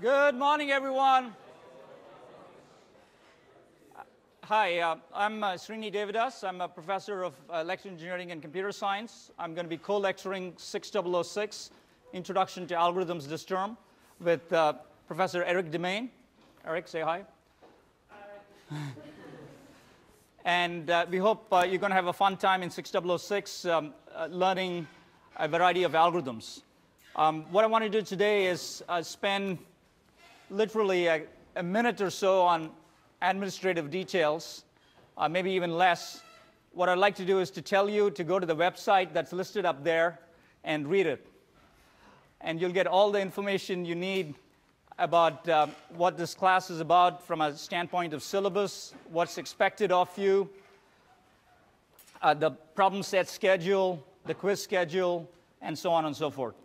Good morning, everyone. Hi, I'm Srini Devidas. I'm a professor of electrical engineering and computer science. I'm going to be co-lecturing 6006, Introduction to Algorithms this term, with Professor Eric Demain. Eric, say hi. Hi. And we hope you're going to have a fun time in 6006 learning a variety of algorithms. What I want to do today is spend literally a minute or so on administrative details, maybe even less. What I'd like to do is to tell you to go to the website that's listed up there and read it. And you'll get all the information you need about what this class is about from a standpoint of syllabus, what's expected of you, the problem set schedule, the quiz schedule, and so on and so forth.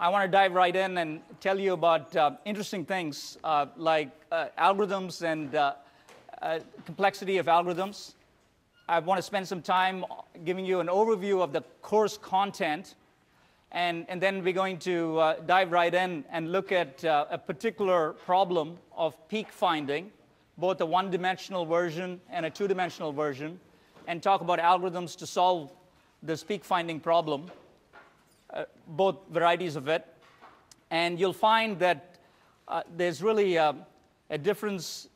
I want to dive right in and tell you about interesting things like algorithms and complexity of algorithms. I want to spend some time giving you an overview of the course content, and then we're going to dive right in and look at a particular problem of peak finding, both a one-dimensional version and a two-dimensional version, and talk about algorithms to solve this peak finding problem. Both varieties of it, and you'll find that there's really a difference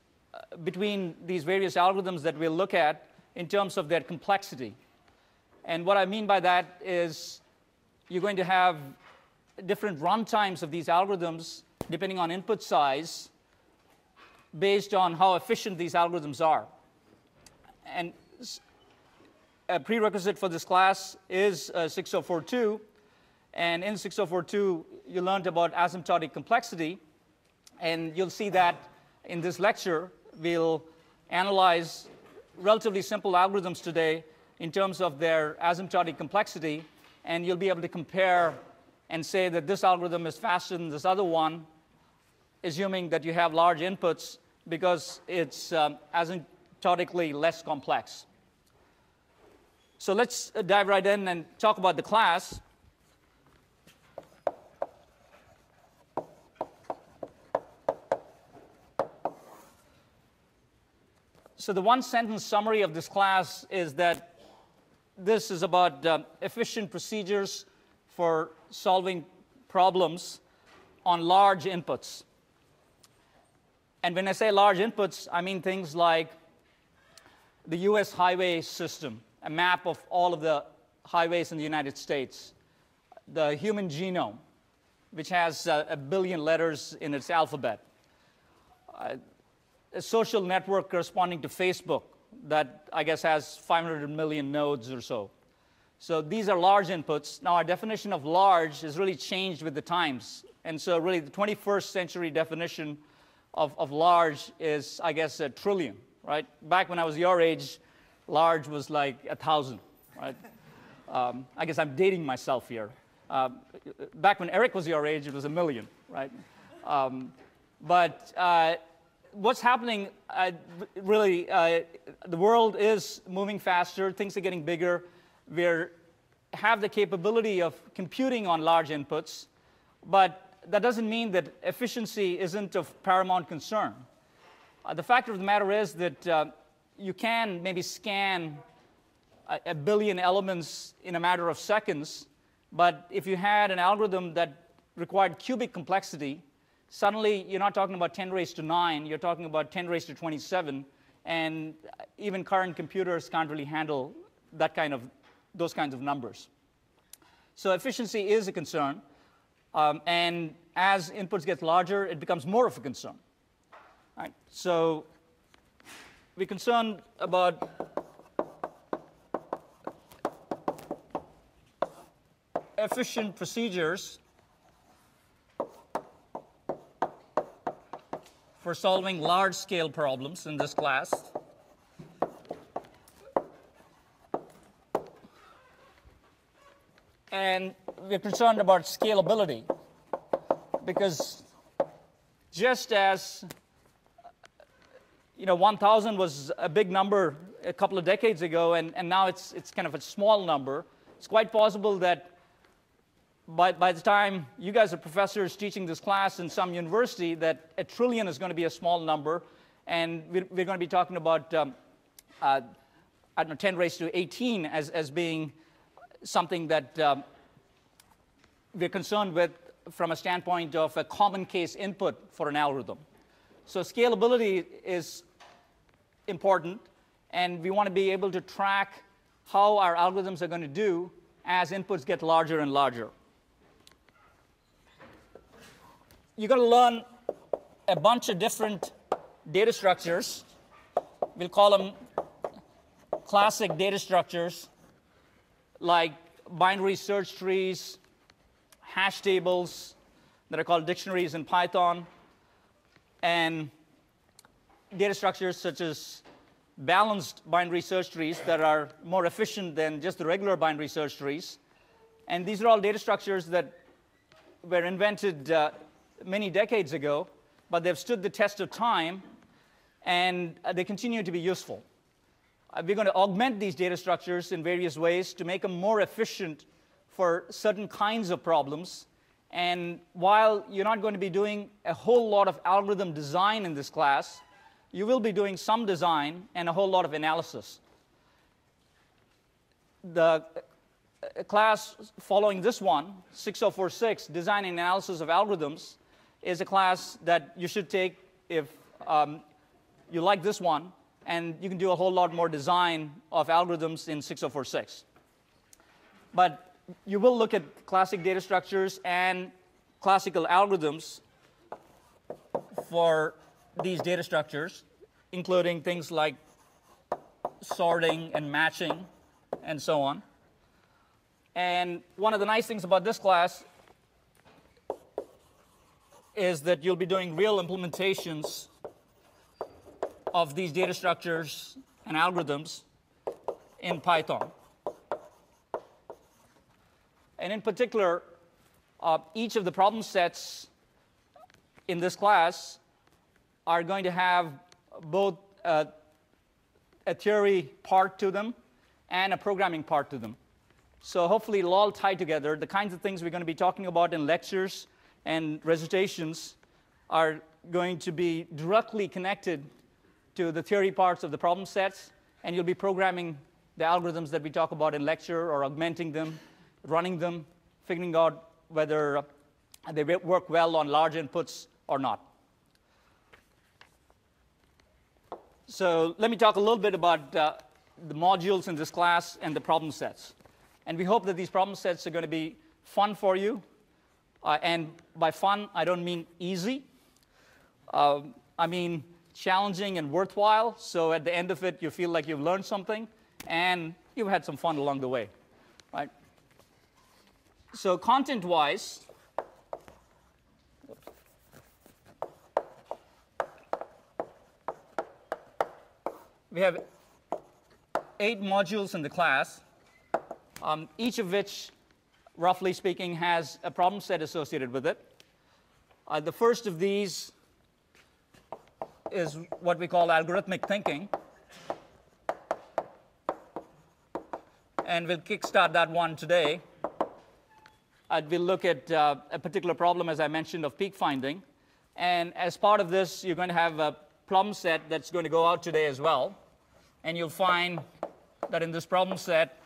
between these various algorithms that we'll look at in terms of their complexity. And what I mean by that is you're going to have different runtimes of these algorithms depending on input size based on how efficient these algorithms are. And a prerequisite for this class is 6042. And in 6042, you learned about asymptotic complexity. And you'll see that in this lecture, we'll analyze relatively simple algorithms today in terms of their asymptotic complexity. And you'll be able to compare and say that this algorithm is faster than this other one, assuming that you have large inputs because it's asymptotically less complex. So let's dive right in and talk about the class. So the one-sentence summary of this class is that this is about efficient procedures for solving problems on large inputs. And when I say large inputs, I mean things like the US highway system, a map of all of the highways in the United States, the human genome, which has 1 billion letters in its alphabet, a social network corresponding to Facebook that I guess has 500 million nodes or so. So these are large inputs. Now our definition of large has really changed with the times. And so really the 21st century definition of large is, I guess, a trillion, right? Back when I was your age, large was like 1,000, right? I guess I'm dating myself here. Back when Eric was your age, it was 1 million, right? What's happening, really, the world is moving faster, things are getting bigger. We have the capability of computing on large inputs, but that doesn't mean that efficiency isn't of paramount concern. The fact of the matter is that you can maybe scan 1 billion elements in a matter of seconds, but if you had an algorithm that required cubic complexity, suddenly, you're not talking about 10 raised to 9, you're talking about 10 raised to 27, and even current computers can't really handle those kinds of numbers. So efficiency is a concern, and as inputs get larger, it becomes more of a concern. All right, so we're concerned about efficient procedures for solving large-scale problems in this class. And we're concerned about scalability because just as 1,000 was a big number a couple of decades ago, and now it's kind of a small number, it's quite possible that by the time you guys are professors teaching this class in some university, that a trillion is going to be a small number, and we're going to be talking about I don't know, 10 raised to 18 as being something that we're concerned with from a standpoint of a common case input for an algorithm. So scalability is important, and we want to be able to track how our algorithms are going to do as inputs get larger and larger. You're going to learn a bunch of different data structures. We'll call them classic data structures, like binary search trees, hash tables that are called dictionaries in Python, and data structures such as balanced binary search trees that are more efficient than just the regular binary search trees. And these are all data structures that were invented many decades ago, but they've stood the test of time, and they continue to be useful. We're going to augment these data structures in various ways to make them more efficient for certain kinds of problems. And while you're not going to be doing a whole lot of algorithm design in this class, you will be doing some design and a whole lot of analysis. The class following this one, 6046, Design and Analysis of Algorithms, is a class that you should take if you like this one, and you can do a whole lot more design of algorithms in 6046. But you will look at classic data structures and classical algorithms for these data structures, including things like sorting and matching and so on. And one of the nice things about this class is that you'll be doing real implementations of these data structures and algorithms in Python. And in particular, each of the problem sets in this class are going to have both a theory part to them and a programming part to them. So hopefully it'll all tie together. The kinds of things we're going to be talking about in lectures and recitations are going to be directly connected to the theory parts of the problem sets, and you'll be programming the algorithms that we talk about in lecture, or augmenting them, running them, figuring out whether they work well on large inputs or not. So let me talk a little bit about the modules in this class and the problem sets. And we hope that these problem sets are going to be fun for you. And by fun, I don't mean easy. I mean challenging and worthwhile, so at the end of it, you feel like you've learned something, and you've had some fun along the way, right? So content-wise, we have 8 modules in the class, each of which, roughly speaking, has a problem set associated with it. The first of these is what we call algorithmic thinking. And we'll kickstart that one today. We'll look at a particular problem, as I mentioned, of peak finding. And as part of this, you're going to have a problem set that's going to go out today as well. And you'll find that in this problem set,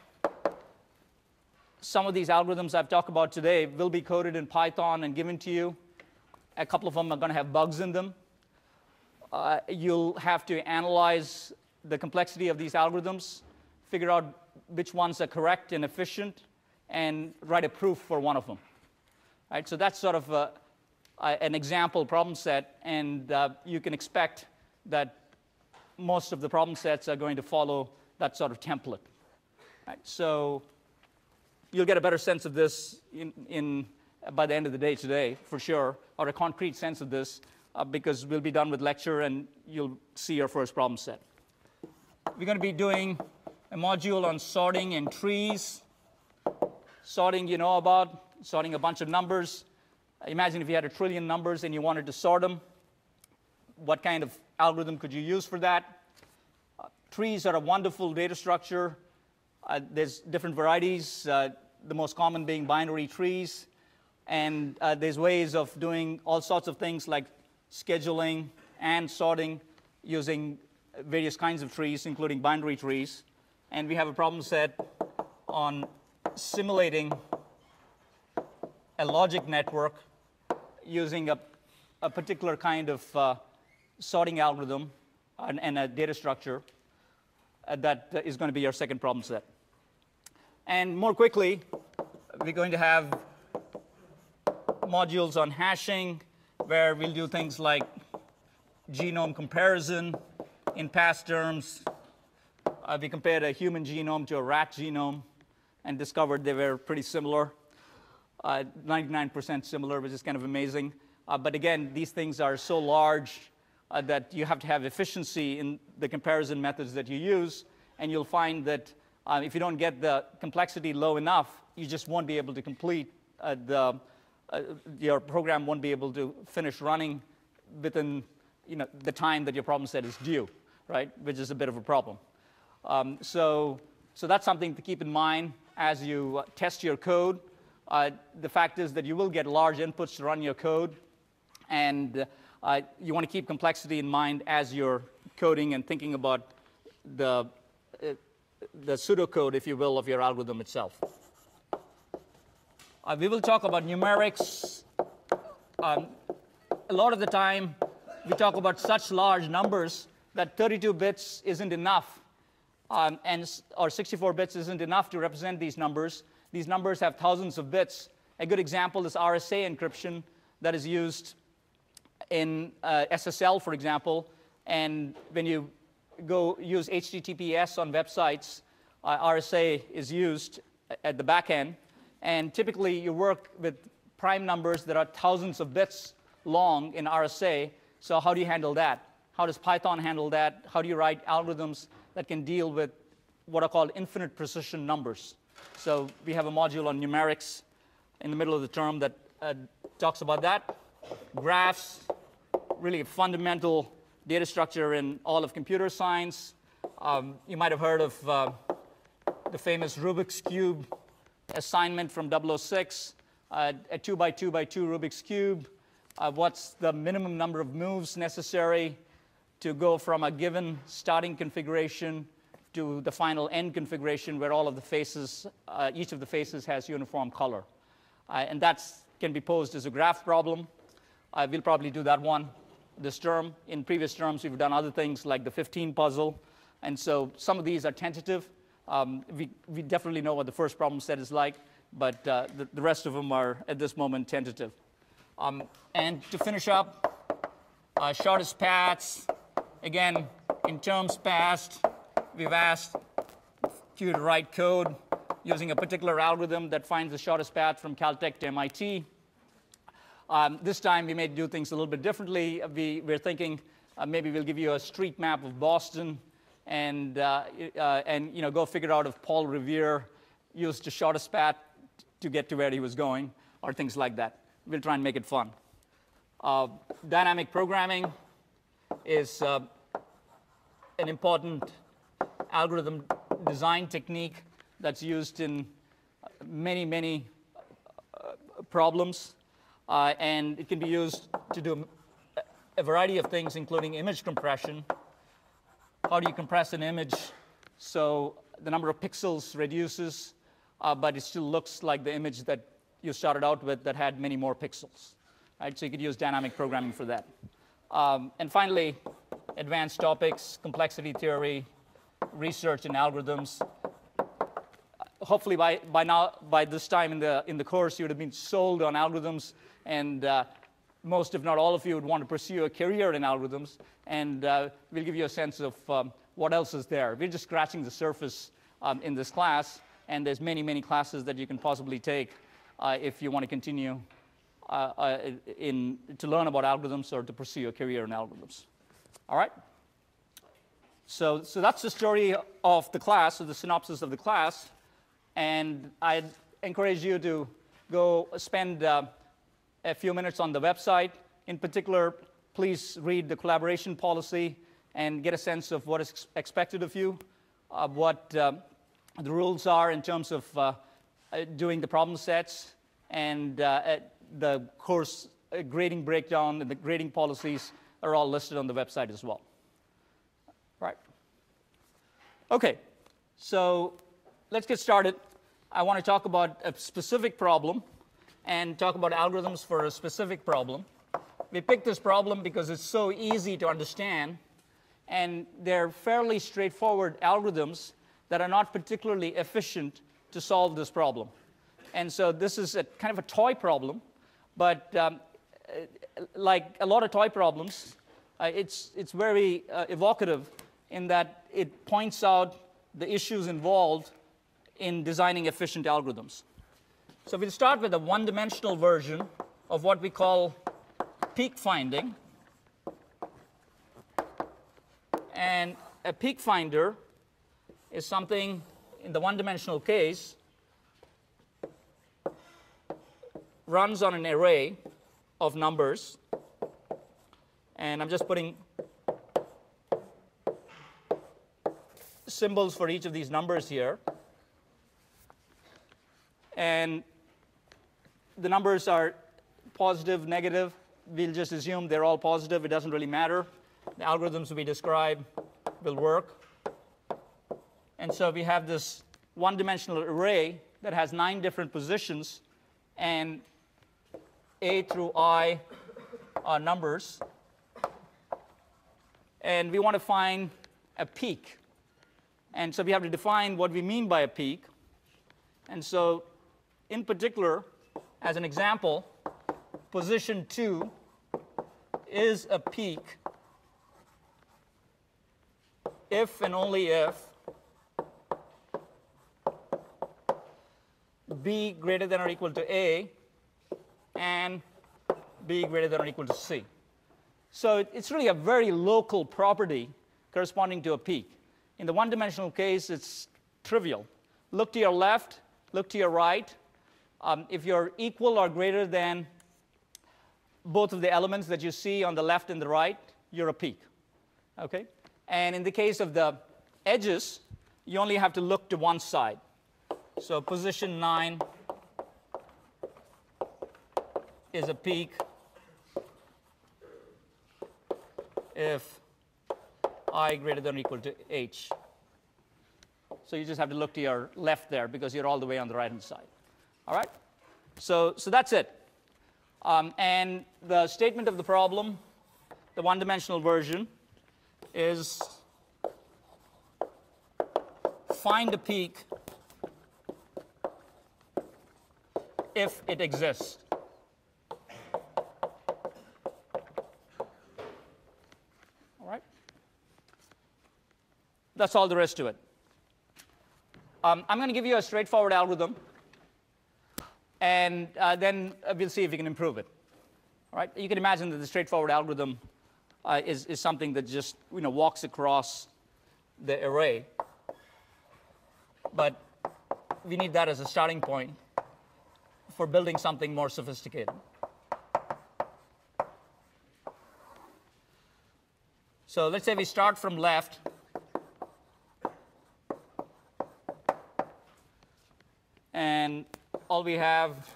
some of these algorithms I've talked about today will be coded in Python and given to you. A couple of them are going to have bugs in them. You'll have to analyze the complexity of these algorithms, figure out which ones are correct and efficient, and write a proof for one of them. Right? So that's sort of an example problem set, and you can expect that most of the problem sets are going to follow that sort of template. Right? So you'll get a better sense of this by the end of the day today, for sure, or a concrete sense of this, because we'll be done with lecture and you'll see your first problem set. We're going to be doing a module on sorting and trees. Sorting, you know about, sorting a bunch of numbers. Imagine if you had 1 trillion numbers and you wanted to sort them. What kind of algorithm could you use for that? Trees are a wonderful data structure. There's different varieties, the most common being binary trees. And there's ways of doing all sorts of things like scheduling and sorting using various kinds of trees, including binary trees. And we have a problem set on simulating a logic network using a particular kind of sorting algorithm and a data structure that is going to be your second problem set. And more quickly, we're going to have modules on hashing, where we'll do things like genome comparison. In past terms, we compared a human genome to a rat genome and discovered they were pretty similar, 99% similar, which is kind of amazing. But again, these things are so large that you have to have efficiency in the comparison methods that you use. And you'll find that if you don't get the complexity low enough, you just won't be able to complete your program won't be able to finish running within the time that your problem set is due, right? Which is a bit of a problem. So that's something to keep in mind as you test your code. The fact is that you will get large inputs to run your code, and you want to keep complexity in mind as you're coding and thinking about the pseudocode, if you will, of your algorithm itself. We will talk about numerics. A lot of the time, we talk about such large numbers that 32 bits isn't enough, or 64 bits isn't enough to represent these numbers. These numbers have thousands of bits. A good example is RSA encryption that is used in SSL, for example. And when you go use HTTPS on websites, RSA is used at the back end. And typically, you work with prime numbers that are thousands of bits long in RSA. So how do you handle that? How does Python handle that? How do you write algorithms that can deal with what are called infinite precision numbers? So we have a module on numerics in the middle of the term that talks about that. Graphs, really a fundamental data structure in all of computer science. You might have heard of the famous Rubik's Cube assignment from 006, a 2 by 2 by 2 Rubik's Cube. What's the minimum number of moves necessary to go from a given starting configuration to the final end configuration where all of the faces, each of the faces has uniform color. And that can be posed as a graph problem. We'll probably do that one this term. In previous terms, we've done other things like the 15 puzzle. And so some of these are tentative. We definitely know what the first problem set is like, but the rest of them are, at this moment, tentative. And to finish up, shortest paths. Again, in terms past, we've asked you to write code using a particular algorithm that finds the shortest path from Caltech to MIT. This time, we may do things a little bit differently. We're thinking maybe we'll give you a street map of Boston, and go figure out if Paul Revere used the shortest path to get to where he was going, or things like that. We'll try and make it fun. Dynamic programming is an important algorithm design technique that's used in many, many problems. And it can be used to do a variety of things, including image compression. How do you compress an image so the number of pixels reduces, but it still looks like the image that you started out with that had many more pixels? Right? So you could use dynamic programming for that. And finally, advanced topics, complexity theory, research in algorithms. Hopefully by this time in the course, you would have been sold on algorithms, and most, if not all of you, would want to pursue a career in algorithms. And we'll give you a sense of what else is there. We're just scratching the surface in this class, and there's many, many classes that you can possibly take if you want to continue to learn about algorithms or to pursue a career in algorithms. All right? So that's the story of the class, or the synopsis of the class. And I'd encourage you to go spend a few minutes on the website. In particular, please read the collaboration policy and get a sense of what is expected of you, what the rules are in terms of doing the problem sets, and the course grading breakdown and the grading policies are all listed on the website as well. Right. Okay, so let's get started. I want to talk about a specific problem and talk about algorithms for a specific problem. We picked this problem because it's so easy to understand, and they're fairly straightforward algorithms that are not particularly efficient to solve this problem. And so this is a kind of a toy problem, but like a lot of toy problems, it's very evocative in that it points out the issues involved in designing efficient algorithms. So we'll start with a one-dimensional version of what we call peak finding. And a peak finder is something, in the one-dimensional case, runs on an array of numbers. And I'm just putting symbols for each of these numbers here. And the numbers are positive, negative. We'll just assume they're all positive. It doesn't really matter. The algorithms we describe will work. And so we have this one-dimensional array that has 9 different positions, and A through I are numbers. And we want to find a peak. And so we have to define what we mean by a peak. And so in particular, as an example, position 2 is a peak if and only if B greater than or equal to A and B greater than or equal to C. So it's really a very local property corresponding to a peak. In the one-dimensional case, it's trivial. Look to your left, look to your right. If you're equal or greater than both of the elements that you see on the left and the right, you're a peak. Okay? And in the case of the edges, you only have to look to one side. So position 9 is a peak if I greater than or equal to H. So you just have to look to your left there because you're all the way on the right-hand side. All right? So that's it. And the statement of the problem, the one-dimensional version, is find a peak if it exists. All right? That's all there is to it. I'm going to give you a straightforward algorithm, and then we'll see if we can improve it. All right? You can imagine that the straightforward algorithm is something that just walks across the array. But we need that as a starting point for building something more sophisticated. So let's say we start from left. And all we have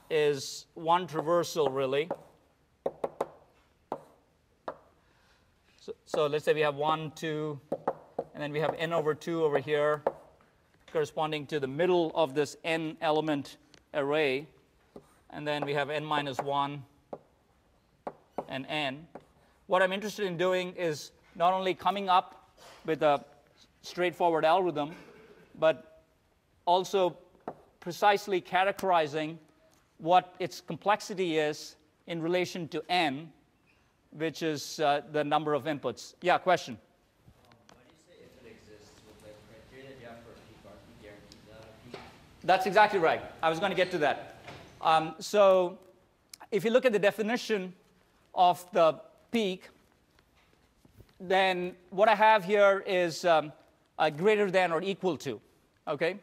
is one traversal, really. So let's say we have 1, 2, and then we have n over 2 over here, corresponding to the middle of this n element array. And then we have n minus 1 and n. What I'm interested in doing is not only coming up with a straightforward algorithm, but also precisely characterizing what its complexity is in relation to n, which is the number of inputs. Yeah, question? When you say if it exists, with the criteria that you have for a peak, aren't you guaranteed that a peak? That's exactly right. I was going to get to that. So if you look at the definition of the peak, then what I have here is greater than or equal to. Okay?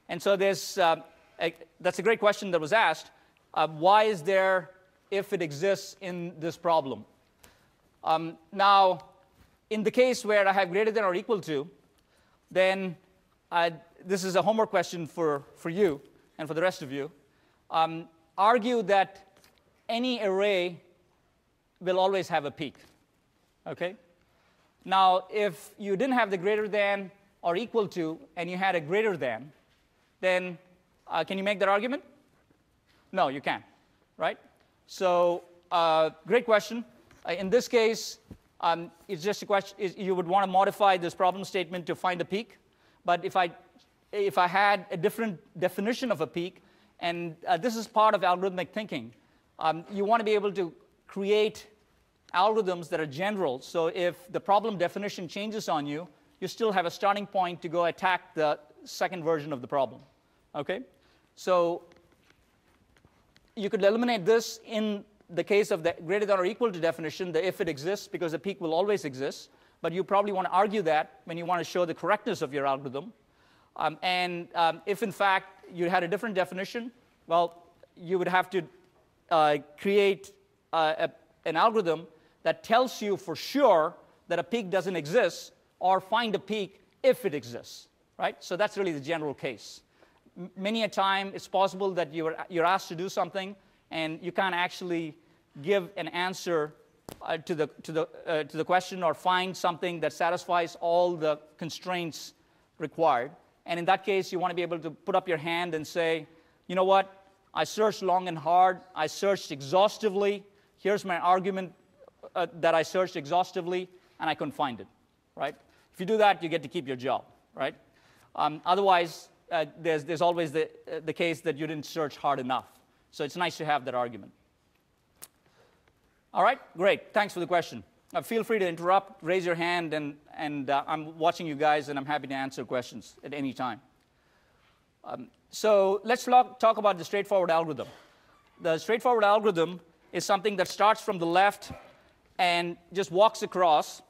And so there's, that's a great question that was asked. Why is there if it exists in this problem? Now, in the case where I have greater than or equal to, then this is a homework question for you and for the rest of you. argue that any array will always have a peak. Okay? Now, if you didn't have the greater than or equal to, and you had a greater than, then can you make that argument? No, you can't, right? So, great question. In this case, it's just a question. You would want to modify this problem statement to find a peak. But if I had a different definition of a peak, and this is part of algorithmic thinking, you want to be able to create algorithms that are general. So if the problem definition changes on you, you still have a starting point to go attack the second version of the problem. Okay? So you could eliminate this in the case of the greater than or equal to definition, the if it exists, because the peak will always exist. But you probably want to argue that when you want to show the correctness of your algorithm. If, in fact, you had a different definition, well, you would have to create an algorithm that tells you for sure that a peak doesn't exist, or find a peak if it exists, right? So that's really the general case. Many a time, it's possible that you're asked to do something, and you can't actually give an answer to the question or find something that satisfies all the constraints required. And in that case, you want to be able to put up your hand and say, you know what? I searched long and hard. I searched exhaustively. Here's my argument that I searched exhaustively, and I couldn't find it, right? If you do that, you get to keep your job, right? Otherwise, there's always the case that you didn't search hard enough. So it's nice to have that argument. All right, great. Thanks for the question. Feel free to interrupt, raise your hand, and I'm watching you guys, and I'm happy to answer questions at any time. So let's talk about the straightforward algorithm. The straightforward algorithm is something that starts from the left and just walks across,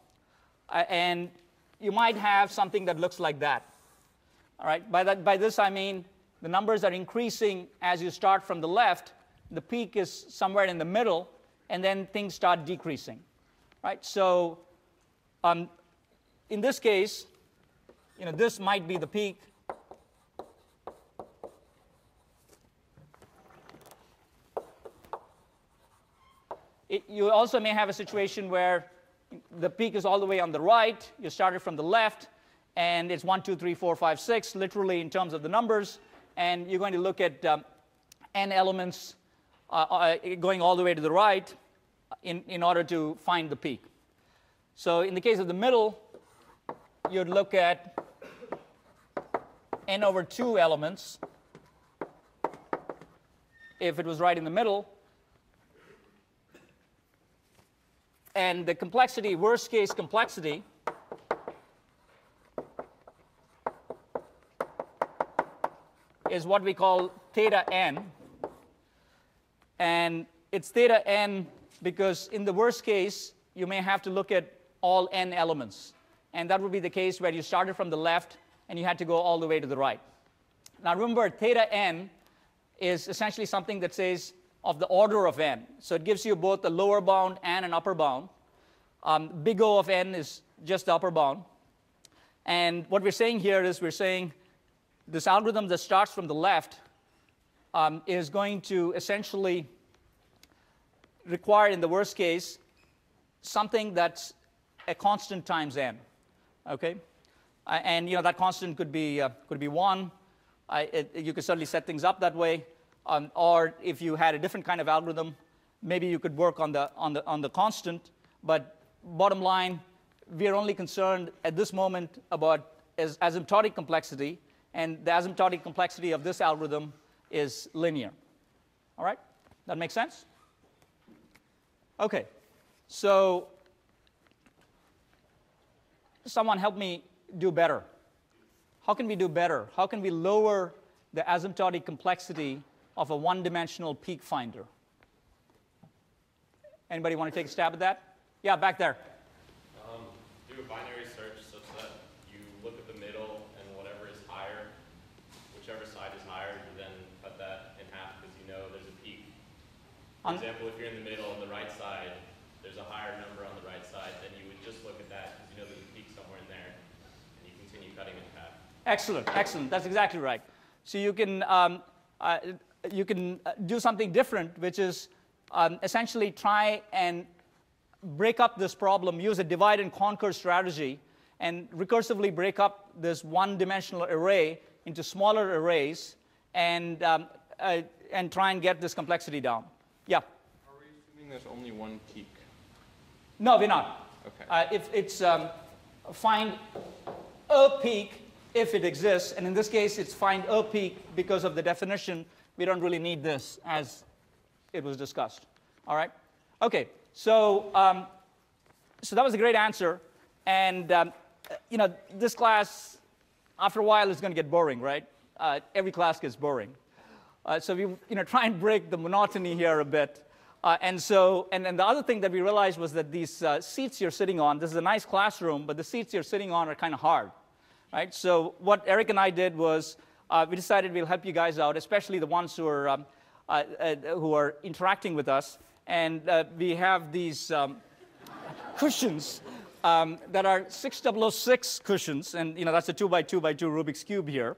and you might have something that looks like that. All right, by this I mean the numbers are increasing as you start from the left. The peak is somewhere in the middle, and then things start decreasing. Right? So in this case, this might be the peak. You also may have a situation where the peak is all the way on the right. You started from the left, and it's 1, 2, 3, 4, 5, 6, literally in terms of the numbers. And you're going to look at n elements going all the way to the right in order to find the peak. So in the case of the middle, you'd look at n over 2 elements if it was right in the middle. And the complexity, worst case complexity, is what we call theta n. And it's theta n because in the worst case, you may have to look at all n elements. And that would be the case where you started from the left and you had to go all the way to the right. Now remember, theta n is essentially something that says of the order of n. So it gives you both a lower bound and an upper bound. Big O of n is just the upper bound. And what we're saying here is we're saying this algorithm that starts from the left is going to essentially require, in the worst case, something that's a constant times n. Okay? And that constant could be 1. You could certainly set things up that way. Or if you had a different kind of algorithm, maybe you could work on the constant. But bottom line, we are only concerned at this moment about asymptotic complexity, and the asymptotic complexity of this algorithm is linear. All right? That makes sense? Okay. So someone help me do better. How can we do better? How can we lower the asymptotic complexity of a one-dimensional peak finder? Anybody want to take a stab at that? Yeah, back there. Do a binary search such that you look at the middle and whatever is higher, whichever side is higher, you then cut that in half because you know there's a peak. For example, if you're in the middle on the right side, there's a higher number on the right side, then you would just look at that because you know there's a peak somewhere in there, and you continue cutting in half. Excellent, excellent. That's exactly right. So you can, you can do something different, which is essentially try and break up this problem, use a divide and conquer strategy, and recursively break up this one-dimensional array into smaller arrays, and try and get this complexity down. Yeah? Are we assuming there's only one peak? No, we're not. Okay. If it's find a peak if it exists, and in this case, it's find a peak because of the definition. We don't really need this as it was discussed. All right? Okay, so so that was a great answer. And you know, this class, after a while, is going to get boring, right? Every class gets boring. So we try and break the monotony here a bit. And then the other thing that we realized was that these seats you're sitting on, this is a nice classroom, but the seats you're sitting on are kind of hard, right? So what Eric and I did was we decided we'll help you guys out, especially the ones who are interacting with us. And we have these cushions that are 6006 cushions, and that's a 2x2x2 Rubik's Cube here.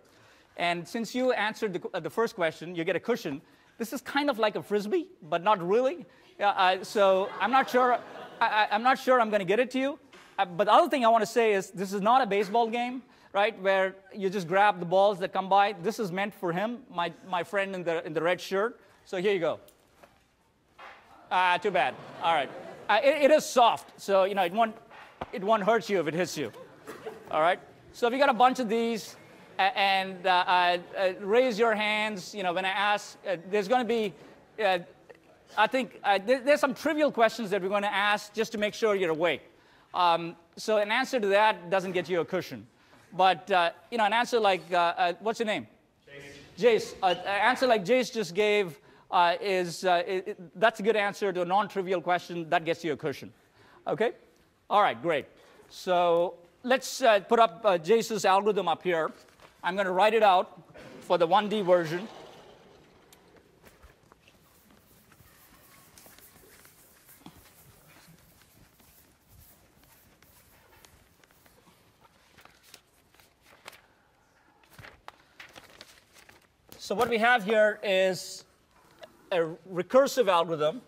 And since you answered the first question, you get a cushion. This is kind of like a Frisbee, but not really. So I'm not sure I'm going to get it to you. But the other thing I want to say is this is not a baseball game, right, where you just grab the balls that come by. This is meant for him, my friend in the red shirt. So here you go. Too bad. All right. It is soft, so it won't hurt you if it hits you. All right. So if you got a bunch of these, and raise your hands, when I ask. There's going to be, I think, there's some trivial questions that we're going to ask just to make sure you're awake. So an answer to that doesn't get you a cushion. But, an answer like, what's your name? Jace. An answer like Jace just gave that's a good answer to a non-trivial question. That gets you a cushion. Okay? All right, great. So let's put up Jace's algorithm up here. I'm going to write it out for the 1D version. So what we have here is a recursive algorithm.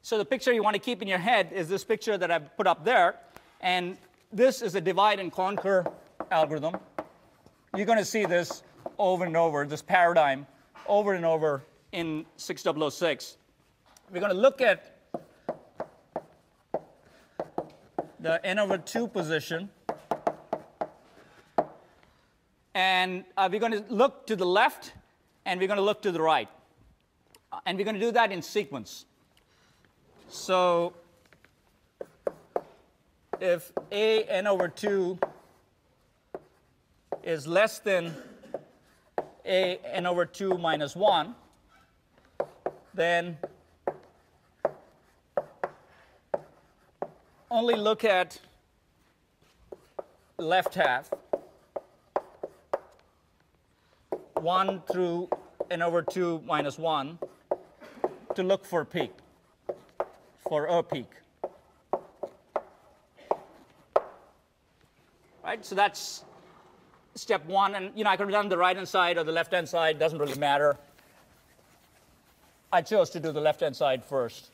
So the picture you want to keep in your head is this picture that I've put up there. And this is a divide and conquer algorithm. You're going to see this over and over, this paradigm, over and over in 6006. We're going to look at the n/2 position. And we're going to look to the left, and we're going to look to the right. And we're going to do that in sequence. So if a n/2 is less than a n/2 minus 1, then only look at left half, 1 through n/2 minus 1, to look for peak. For a peak. Right? So that's step one. And I could have done the right-hand side or the left-hand side. Doesn't really matter. I chose to do the left-hand side first,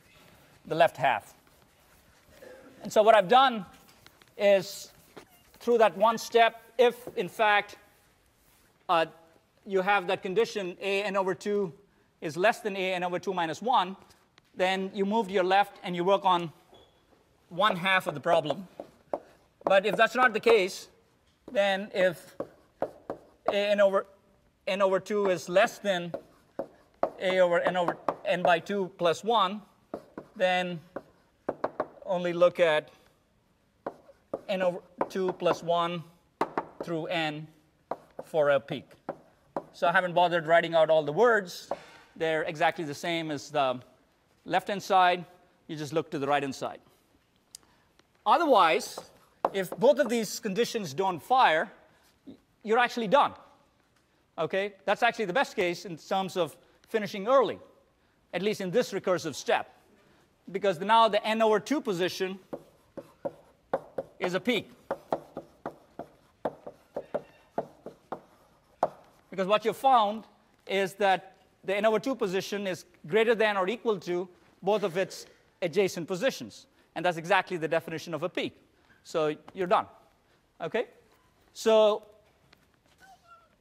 the left half. And so what I've done is, through that one step, if, in fact, you have that condition, a n/2 is less than a n/2 minus 1, then you move to your left and you work on one half of the problem. But if that's not the case, then if a n/2 is less than a over n by 2 plus 1, then only look at n/2 plus 1 through n for a peak. So I haven't bothered writing out all the words. They're exactly the same as the left-hand side. You just look to the right-hand side. Otherwise, if both of these conditions don't fire, you're actually done. Okay? That's actually the best case in terms of finishing early, at least in this recursive step. Because now the n over 2 position is a peak. Because what you found is that the n over 2 position is greater than or equal to both of its adjacent positions. And that's exactly the definition of a peak. So you're done. Okay? So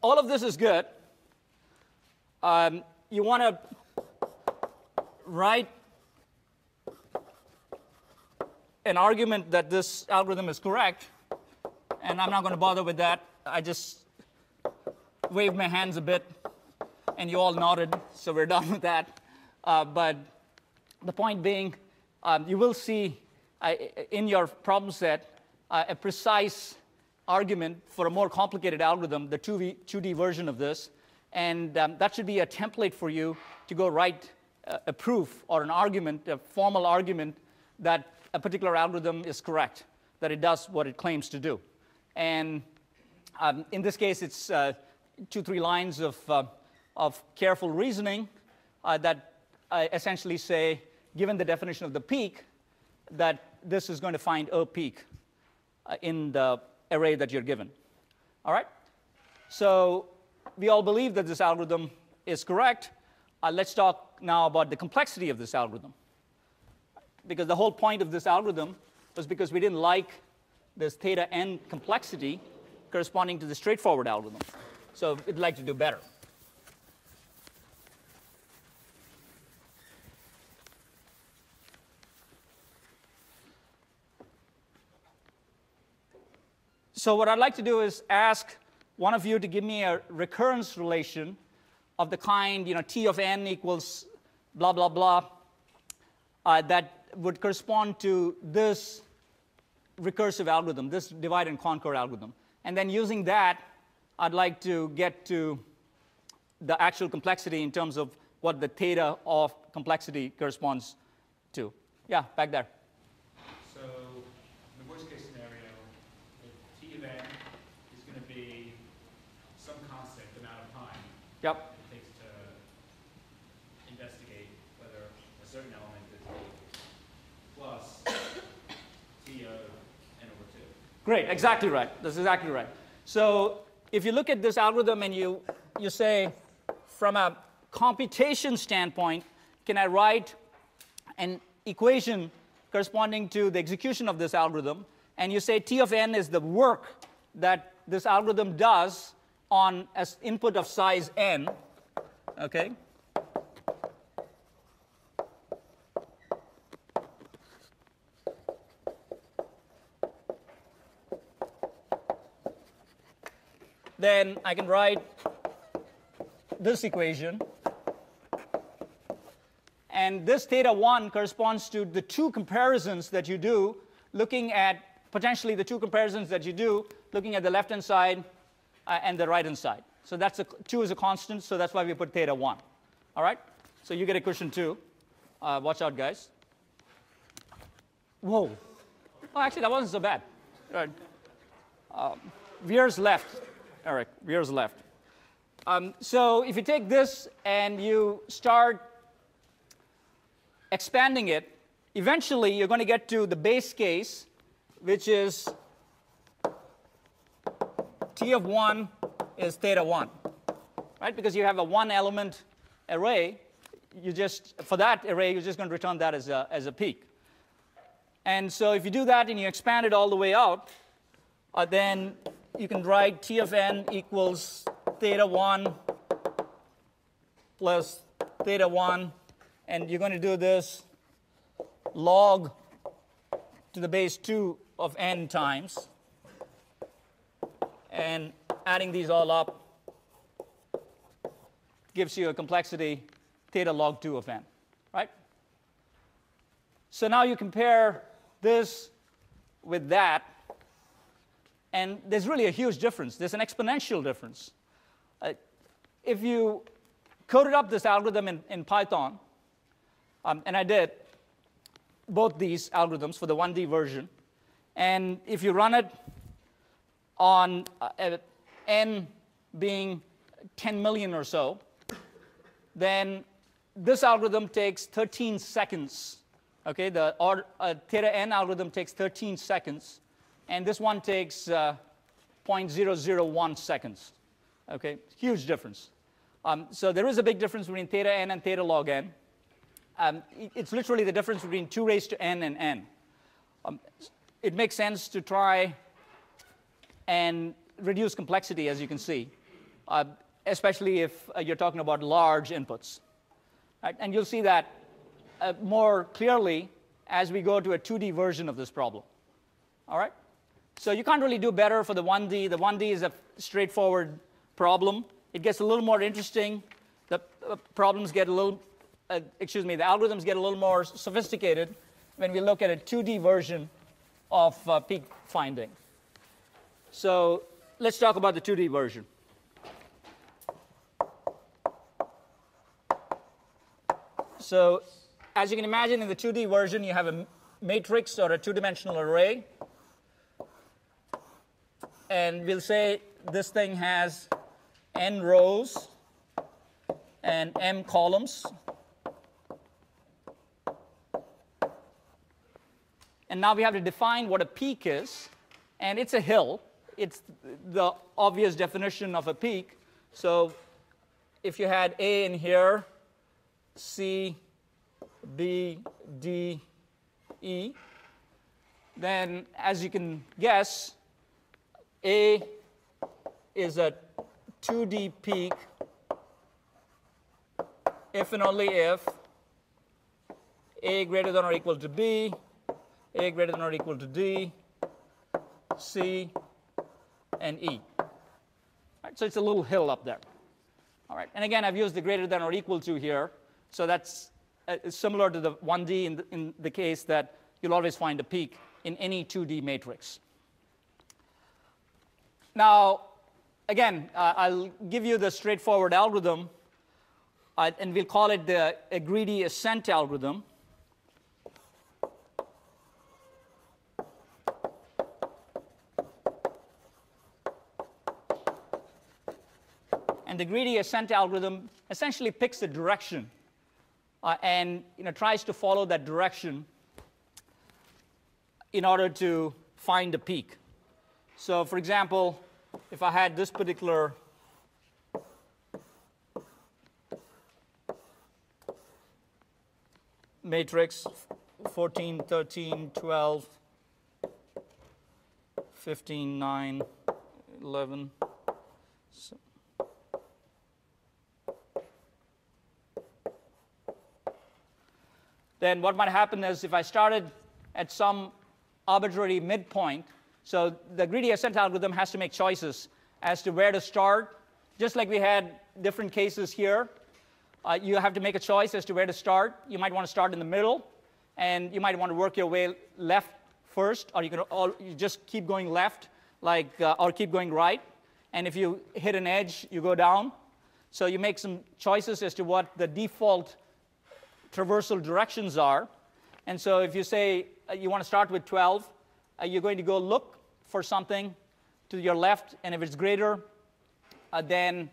all of this is good. You want to write an argument that this algorithm is correct. And I'm not going to bother with that. I just waved my hands a bit, and you all nodded, so we're done with that. But the point being, you will see in your problem set a precise argument for a more complicated algorithm, the 2D version of this. And that should be a template for you to go write a proof or an argument, a formal argument that a particular algorithm is correct, that it does what it claims to do. And in this case, it's 2-3 lines of careful reasoning that essentially say, given the definition of the peak, that this is going to find a peak in the array that you're given. All right? So we all believe that this algorithm is correct. Let's talk now about the complexity of this algorithm. Because the whole point of this algorithm was because we didn't like this theta n complexity corresponding to the straightforward algorithm. So we'd like to do better. So what I'd like to do is ask one of you to give me a recurrence relation of the kind, T of n equals blah, blah, blah, that would correspond to this recursive algorithm, this divide and conquer algorithm. And then using that, I'd like to get to the actual complexity in terms of what the theta of complexity corresponds to. Yeah, back there. So in the worst case scenario, if T of n is going to be some constant amount of time Yep. it takes to investigate whether a certain element is plus T of n over 2. Great, exactly right. That's exactly right. So if you look at this algorithm and you say, from a computation standpoint, can I write an equation corresponding to the execution of this algorithm? And you say T of n is the work that this algorithm does on an input of size n. Okay? Then I can write this equation. And this theta 1 corresponds to the two comparisons that you do, looking at potentially the two comparisons that you do, looking at the left-hand side and the right-hand side. So that's 2 is a constant, so that's why we put theta 1. All right? So you get equation 2. Watch out, guys. Whoa. Oh, actually, that wasn't so bad. All right. Veers left. All right, veers left. So if you take this and you start expanding it, eventually you're going to get to the base case, which is T of 1 is theta 1, right? Because you have a one-element array. For that array, you're just going to return that as a peak. And so if you do that and you expand it all the way out, then you can write T of n equals theta 1 plus theta 1. And you're going to do this log to the base 2 of n times. And adding these all up gives you a complexity theta log 2 of n, right? So now you compare this with that, and there's really a huge difference. There's an exponential difference. If you coded up this algorithm in Python, and I did both these algorithms for the 1D version, and if you run it on n being 10 million or so, then this algorithm takes 13 seconds. Okay, the theta n algorithm takes 13 seconds, and this one takes 0.001 seconds. Okay, huge difference. So there is a big difference between theta n and theta log n. It's literally the difference between 2 raised to n and n. It makes sense to try and reduce complexity, as you can see, especially if you're talking about large inputs. Right? And you'll see that more clearly as we go to a 2D version of this problem. All right? So you can't really do better for the 1D. The 1D is a straightforward problem. It gets a little more interesting. The problems get a little, the algorithms get a little more sophisticated when we look at a 2D version of peak finding. So let's talk about the 2D version. So as you can imagine, in the 2D version, you have a matrix or a two-dimensional array. And we'll say this thing has n rows and m columns. And now we have to define what a peak is. And it's a hill. It's the obvious definition of a peak. So if you had A in here, C, B, D, E, then as you can guess, A is a 2D peak if and only if A greater than or equal to B, A greater than or equal to D, C, and E. Right, so it's a little hill up there. All right, and again, I've used the greater than or equal to here, so that's similar to the 1D in the case that you'll always find a peak in any 2D matrix. Now, again, I'll give you the straightforward algorithm, and we'll call it the greedy ascent algorithm. And the greedy ascent algorithm essentially picks a direction and tries to follow that direction in order to find a peak. So for example, if I had this particular matrix, 14, 13, 12, 15, 9, 11, so then what might happen is if I started at some arbitrary midpoint, so the greedy ascent algorithm has to make choices as to where to start. Just like we had different cases here, you have to make a choice as to where to start. You might want to start in the middle, and you might want to work your way left first, or you just keep going left, or keep going right. And if you hit an edge, you go down. So you make some choices as to what the default traversal directions are. And so if you say you want to start with 12, you're going to go look for something to your left, and if it's greater, then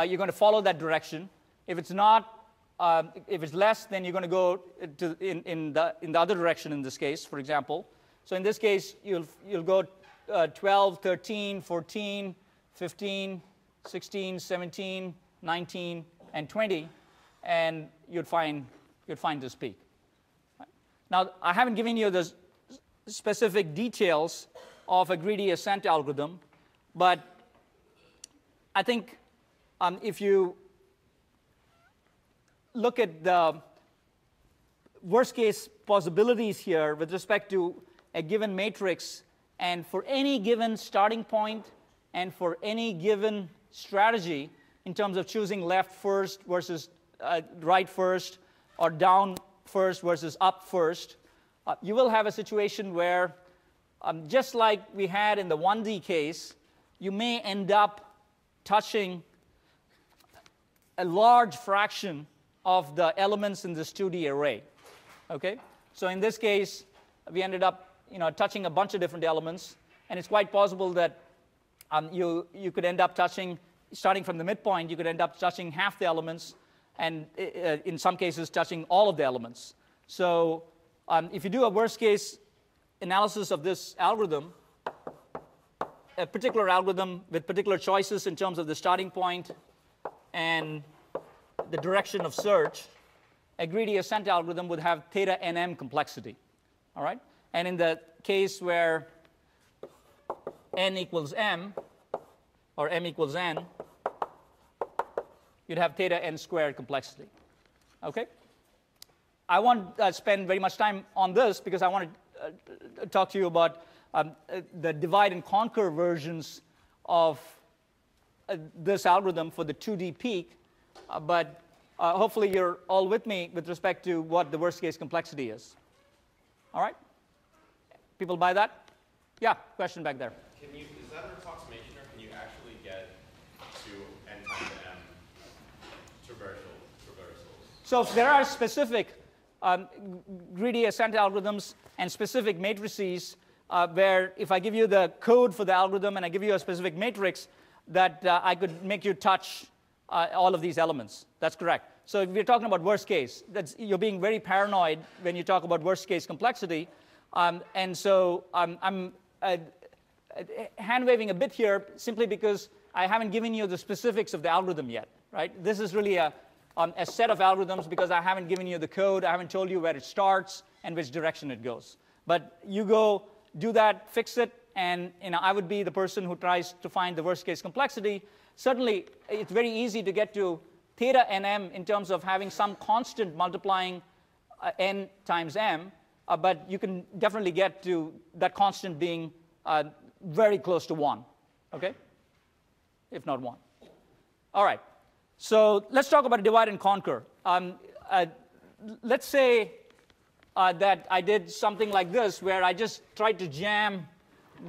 you're going to follow that direction. If it's not, if it's less, then you're going to go in the other direction in this case, for example. So in this case, you'll go 12, 13, 14, 15, 16, 17, 19, and 20, and you'd find this peak. Right. Now, I haven't given you the specific details of a greedy ascent algorithm, but I think if you look at the worst case possibilities here with respect to a given matrix, and for any given starting point and for any given strategy in terms of choosing left first versus right first, or down first versus up first, you will have a situation where, just like we had in the 1D case, you may end up touching a large fraction of the elements in this 2D array. Okay? So in this case, we ended up touching a bunch of different elements, and it's quite possible that you could end up touching starting from the midpoint, you could end up touching half the elements, and in some cases, touching all of the elements. So if you do a worst-case analysis of this algorithm, a particular algorithm with particular choices in terms of the starting point and the direction of search, a greedy ascent algorithm would have theta nm complexity. All right? And in the case where n equals m, or m equals n, you'd have theta n squared complexity. Okay? I won't spend very much time on this because I want to talk to you about the divide and conquer versions of this algorithm for the 2D peak, but hopefully you're all with me with respect to what the worst case complexity is. All right? People buy that? Yeah, question back there. Is that an approximation, or can you actually get to n times m traversals? So there are specific greedy ascent algorithms and specific matrices where if I give you the code for the algorithm and I give you a specific matrix, that I could make you touch all of these elements. That's correct. So if we're talking about worst case, you're being very paranoid when you talk about worst case complexity. And so I'm hand-waving a bit here simply because I haven't given you the specifics of the algorithm yet. Right? This is really a set of algorithms because I haven't given you the code. I haven't told you where it starts and which direction it goes. But you go do that, fix it, and I would be the person who tries to find the worst case complexity. Certainly, it's very easy to get to theta nm in terms of having some constant multiplying n times m, but you can definitely get to that constant being very close to 1, okay? If not 1. All right. So let's talk about divide and conquer. Let's say that I did something like this, where I just tried to jam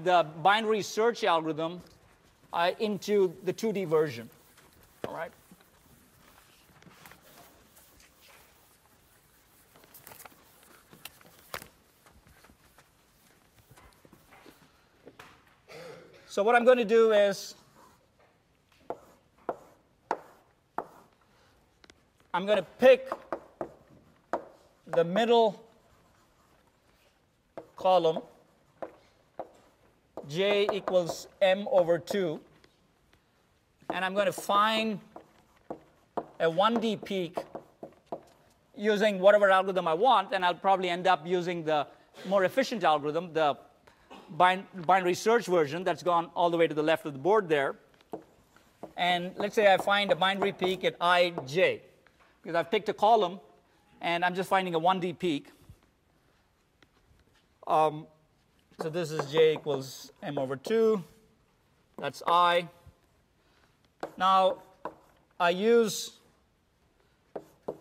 the binary search algorithm into the 2D version. All right? So what I'm going to do is I'm going to pick the middle column, j equals m over 2, and I'm going to find a 1D peak using whatever algorithm I want, and I'll probably end up using the more efficient algorithm, the binary search version that's gone all the way to the left of the board there. And let's say I find a binary peak at ij, because I've picked a column, and I'm just finding a 1D peak. So this is j equals m over 2. That's I. Now, I use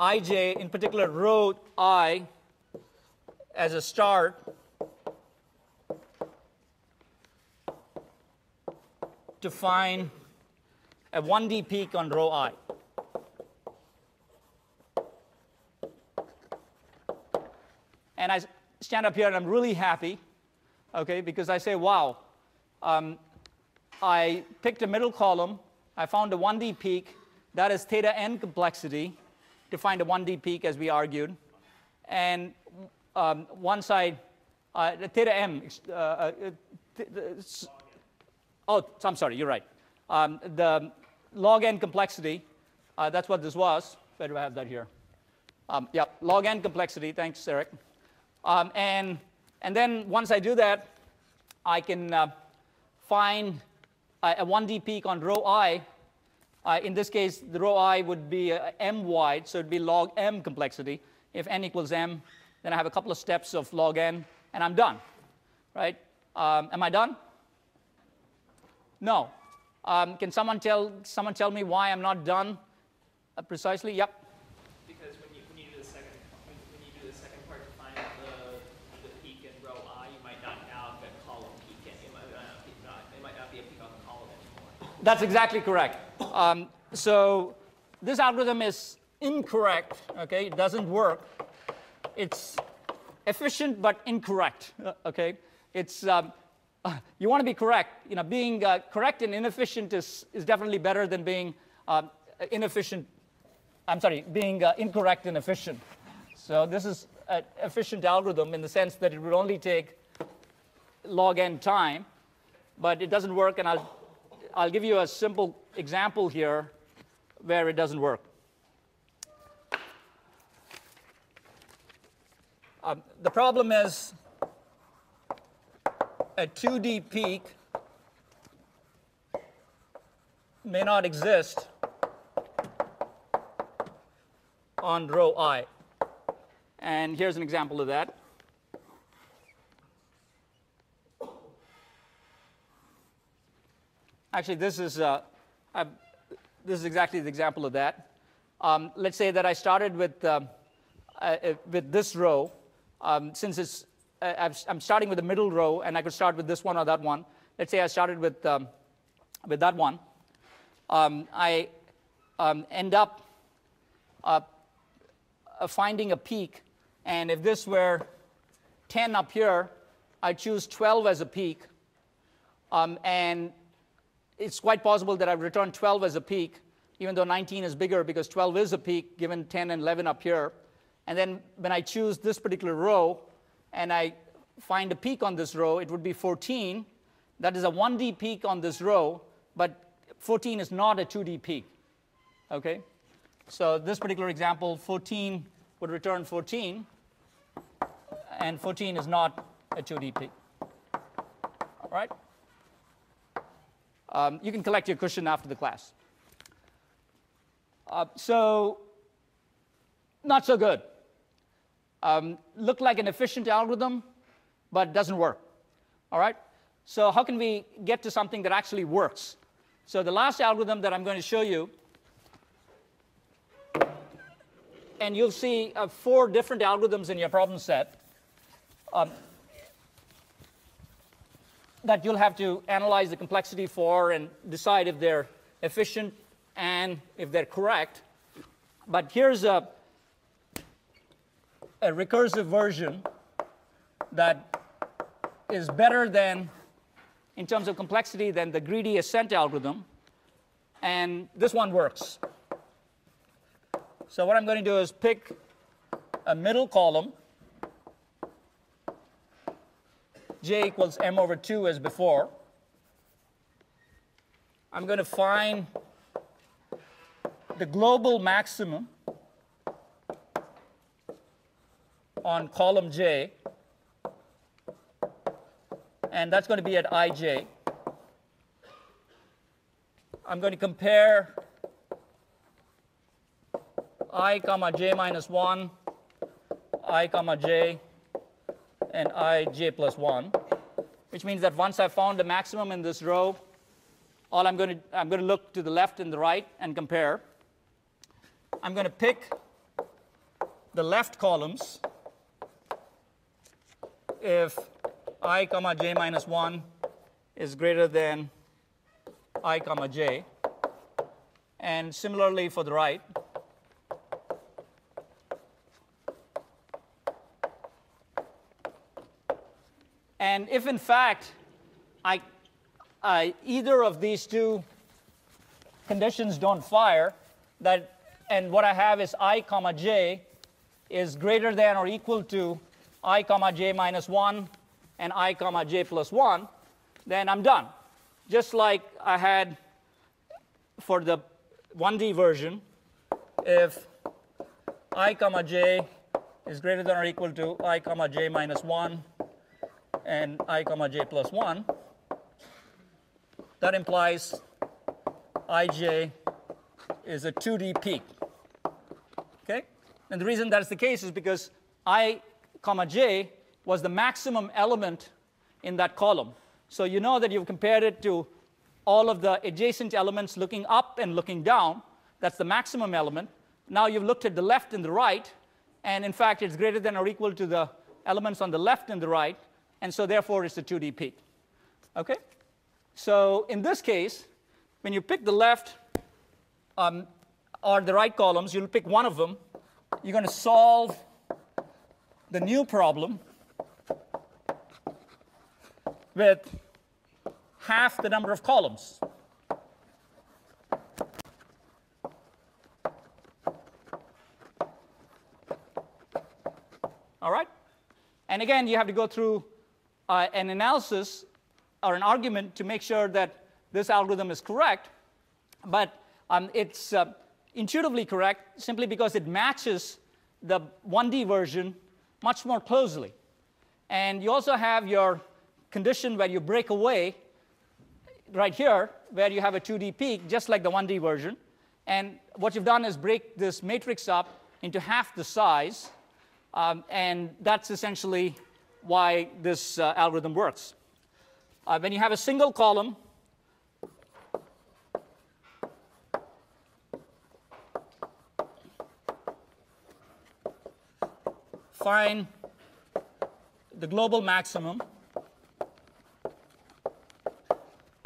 ij, in particular row I, as a start to find a 1D peak on row I. And I stand up here and I'm really happy, okay, because I say, wow, I picked a middle column, I found a 1D peak, that is theta n complexity to find a 1D peak, as we argued. And once I, theta m, oh, I'm sorry, you're right. The log n complexity, that's what this was. Where do I have that here? Yeah, log n complexity, thanks, Eric. And then once I do that, I can find a 1D peak on row I. In this case, the row I would be m wide, so it would be log m complexity. If n equals m, then I have a couple of steps of log n, and I'm done. Right? Am I done? No. Can someone tell me why I'm not done precisely? Yep. Because when you do the second part to find the peak in row I, you might not have a column peak. It might not be a peak on the column anymore. That's exactly correct. So this algorithm is incorrect. Okay, it doesn't work. It's efficient but incorrect. Okay, it's you want to be correct. Being correct and inefficient is definitely better than being inefficient. I'm sorry, being incorrect and efficient. So this is an efficient algorithm in the sense that it would only take log n time, but it doesn't work, and I'll give you a simple example here where it doesn't work. The problem is a 2D peak may not exist on row I. And here's an example of that. Actually, this is exactly the example of that. Let's say that I started with this row. Since I'm starting with the middle row, and I could start with this one or that one. Let's say I started with that one. I end up finding a peak, and if this were 10 up here, I choose 12 as a peak, and it's quite possible that I return 12 as a peak, even though 19 is bigger, because 12 is a peak given 10 and 11 up here. And then when I choose this particular row and I find a peak on this row, it would be 14. That is a 1D peak on this row, but 14 is not a 2D peak. Okay? So this particular example, 14 would return 14, and 14 is not a 2D peak. All right? You can collect your cushion after the class. So not so good. Look like an efficient algorithm, but doesn't work. All right? So how can we get to something that actually works? So the last algorithm that I'm going to show you, and you'll see 4 different algorithms in your problem set that you'll have to analyze the complexity for and decide if they're efficient and if they're correct. But here's a recursive version that is better than, in terms of complexity, than the greedy ascent algorithm. And this one works. So what I'm going to do is pick a middle column, j equals m over 2 as before. I'm going to find the global maximum on column j, and that's going to be at ij. I'm going to compare I comma j minus 1, I comma j, and ij plus 1, which means that once I've found the maximum in this row, I'm going to look to the left and the right and compare. I'm going to pick the left columns if I comma j minus 1 is greater than I comma j, and similarly for the right. And if in fact either of these two conditions don't fire, and what I have is I comma j is greater than or equal to I comma j minus 1 and I comma j plus 1, then I'm done. Just like I had for the 1D version, if I comma j is greater than or equal to I comma j minus 1 and I comma j plus 1, that implies ij is a 2D peak. Okay? And the reason that is the case is because I comma j was the maximum element in that column. So you know that you've compared it to all of the adjacent elements looking up and looking down. That's the maximum element. Now you've looked at the left and the right, and in fact it's greater than or equal to the elements on the left and the right, and so therefore it's a 2D peak. Okay? So in this case, when you pick the left or the right columns, you'll pick one of them. You're going to solve the new problem with half the number of columns. All right? And again, you have to go through an analysis or an argument to make sure that this algorithm is correct. But it's intuitively correct simply because it matches the 1D version much more closely. And you also have your condition where you break away right here, where you have a 2D peak, just like the 1D version. And what you've done is break this matrix up into half the size. And that's essentially why this algorithm works. When you have a single column, find the global maximum,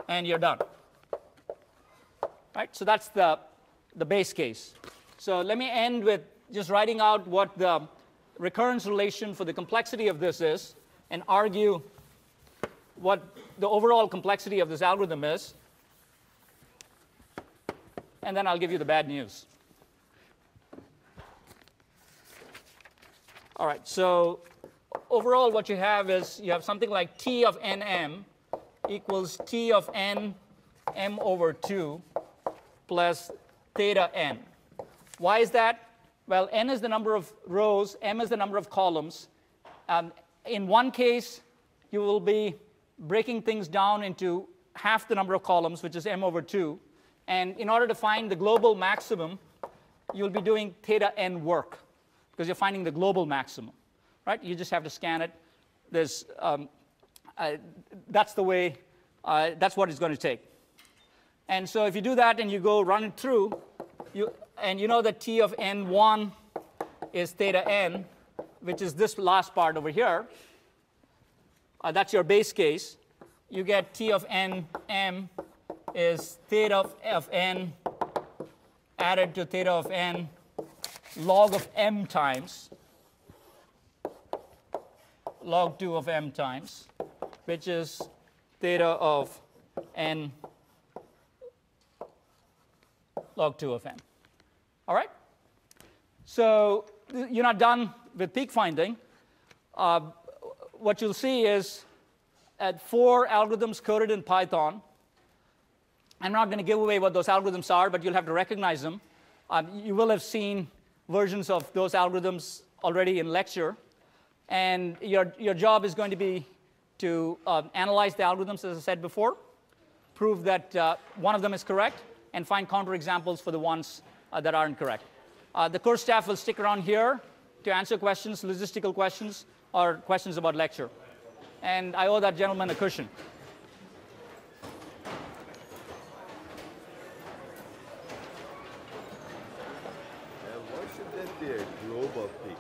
and you're done. Right? So that's the base case. So let me end with just writing out what the recurrence relation for the complexity of this is and argue what the overall complexity of this algorithm is. And then I'll give you the bad news. All right, so overall what you have is you have something like T of nm equals T of n m over 2 plus theta n. Why is that? Well, n is the number of rows, m is the number of columns. In one case, you will be breaking things down into half the number of columns, which is m over 2. And in order to find the global maximum, you'll be doing theta n work, because you're finding the global maximum. Right? You just have to scan it. There's, that's the way, that's what it's going to take. And so if you do that and you go run it through, and you know that T of n1 is theta n, which is this last part over here. That's your base case. You get T of n m is theta of n added to theta of n log of m times, log 2 of m times, which is theta of n log 2 of n. All right? So you're not done with peak finding. What you'll see is at 4 algorithms coded in Python. I'm not going to give away what those algorithms are, but you'll have to recognize them. You will have seen versions of those algorithms already in lecture. And your job is going to be to analyze the algorithms, as I said before, prove that one of them is correct, and find counterexamples for the ones that aren't correct. The course staff will stick around here to answer questions, logistical questions, or questions about lecture. And I owe that gentleman a cushion. Why should that be a global peak?